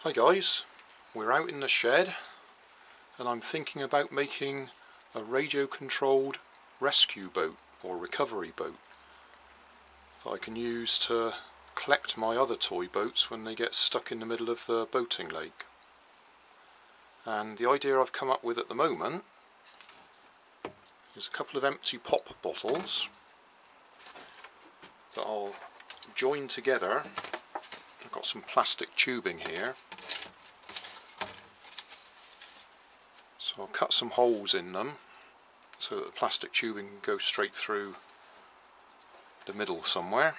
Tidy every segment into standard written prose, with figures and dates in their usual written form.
Hi guys, we're out in the shed and I'm thinking about making a radio controlled rescue boat or recovery boat that I can use to collect my other toy boats when they get stuck in the middle of the boating lake. And the idea I've come up with at the moment is a couple of empty pop bottles that I'll join together. I've got some plastic tubing here, so I'll cut some holes in them so that the plastic tubing can go straight through the middle somewhere,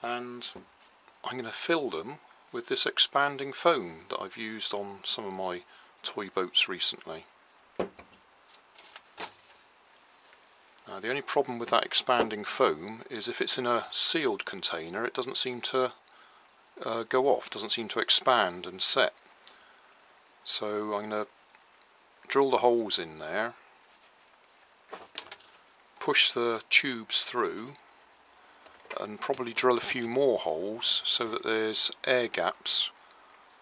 and I'm going to fill them with this expanding foam that I've used on some of my toy boats recently. Now, the only problem with that expanding foam is if it's in a sealed container it doesn't seem to go off, doesn't seem to expand and set. So I'm going to drill the holes in there, push the tubes through and probably drill a few more holes so that there's air gaps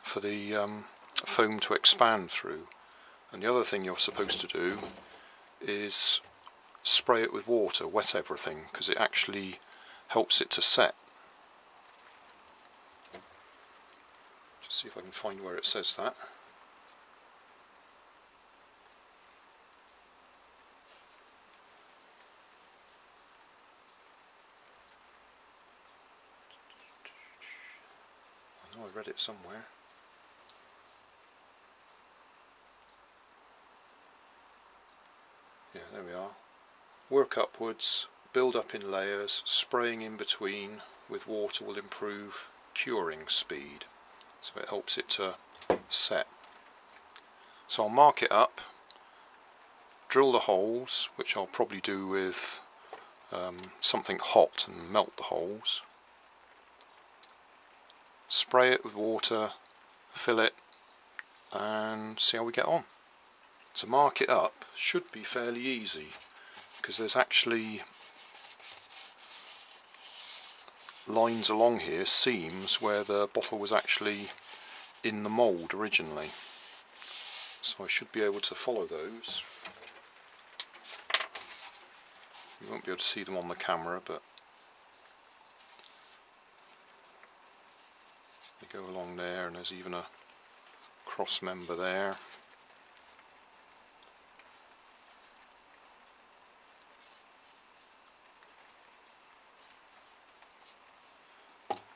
for the foam to expand through. And the other thing you're supposed to do is spray it with water, wet everything, because it actually helps it to set. Just see if I can find where it says that. I know I read it somewhere. Yeah, there we are. Work upwards, build up in layers, spraying in between with water will improve curing speed, so it helps it to set. So I'll mark it up, drill the holes, which I'll probably do with something hot and melt the holes, spray it with water, fill it and see how we get on. To mark it up should be fairly easy, because there's actually lines along here, seams, where the bottle was actually in the mould originally. So I should be able to follow those. You won't be able to see them on the camera, but they go along there, and there's even a cross member there.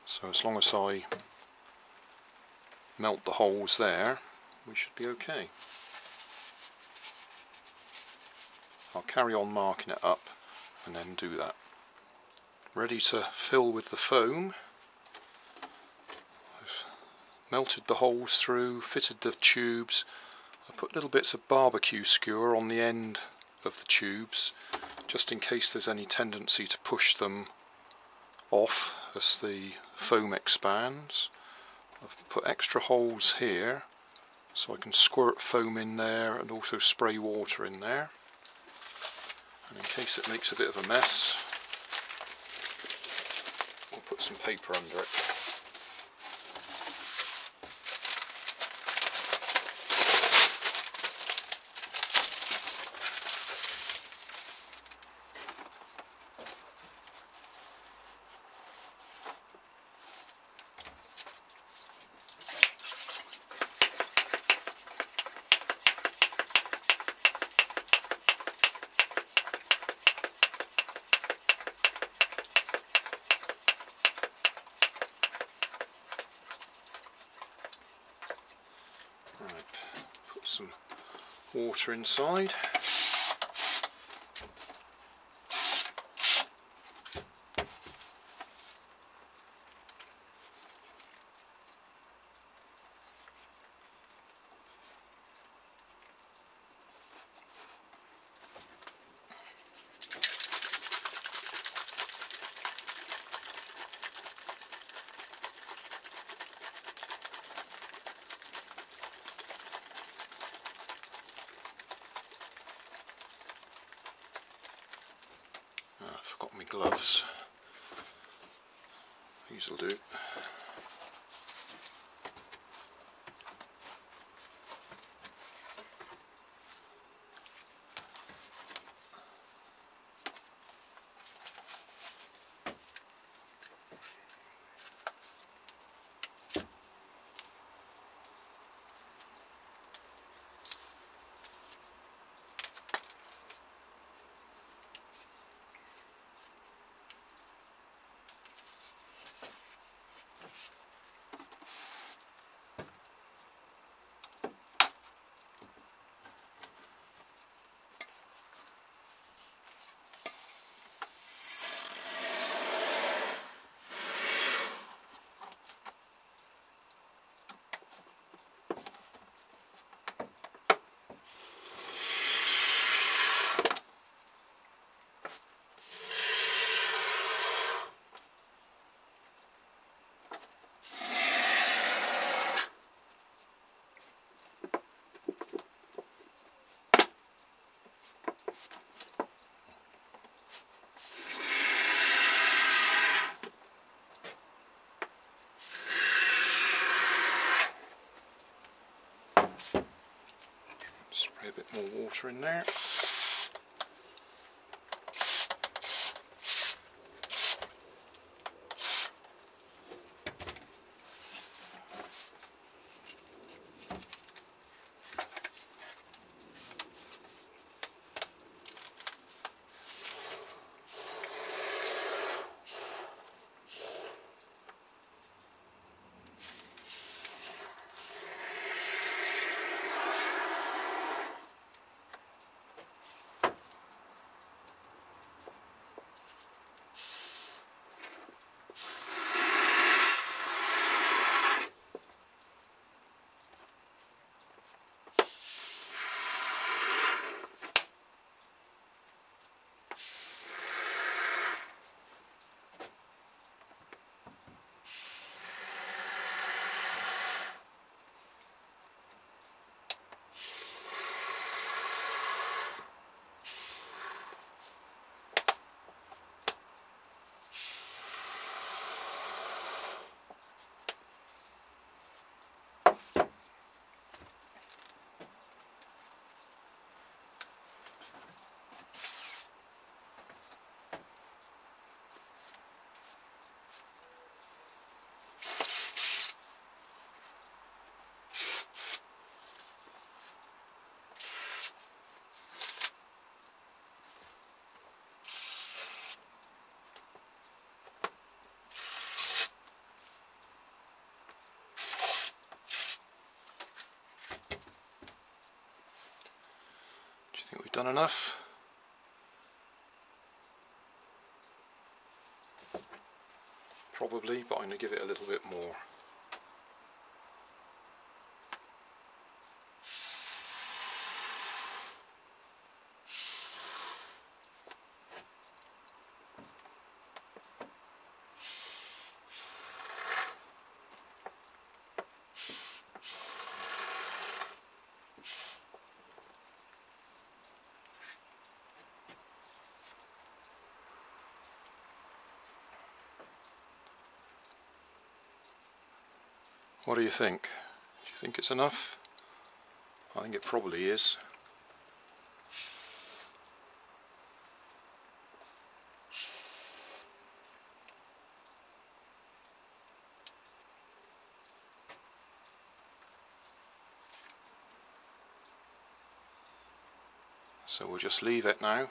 So as long as I melt the holes there, we should be okay. I'll carry on marking it up and then do that. Ready to fill with the foam. I've melted the holes through, fitted the tubes. I put little bits of barbecue skewer on the end of the tubes, just in case there's any tendency to push them off as the foam expands. I've put extra holes here so I can squirt foam in there and also spray water in there, and in case it makes a bit of a mess I'll put some paper under it. Put some water inside. I forgot my gloves. These will do. more water in there. Do you think we've done enough? Probably, but I'm going to give it a little bit more. What do you think? Do you think it's enough? I think it probably is. So we'll just leave it now.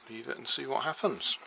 Leave it and see what happens.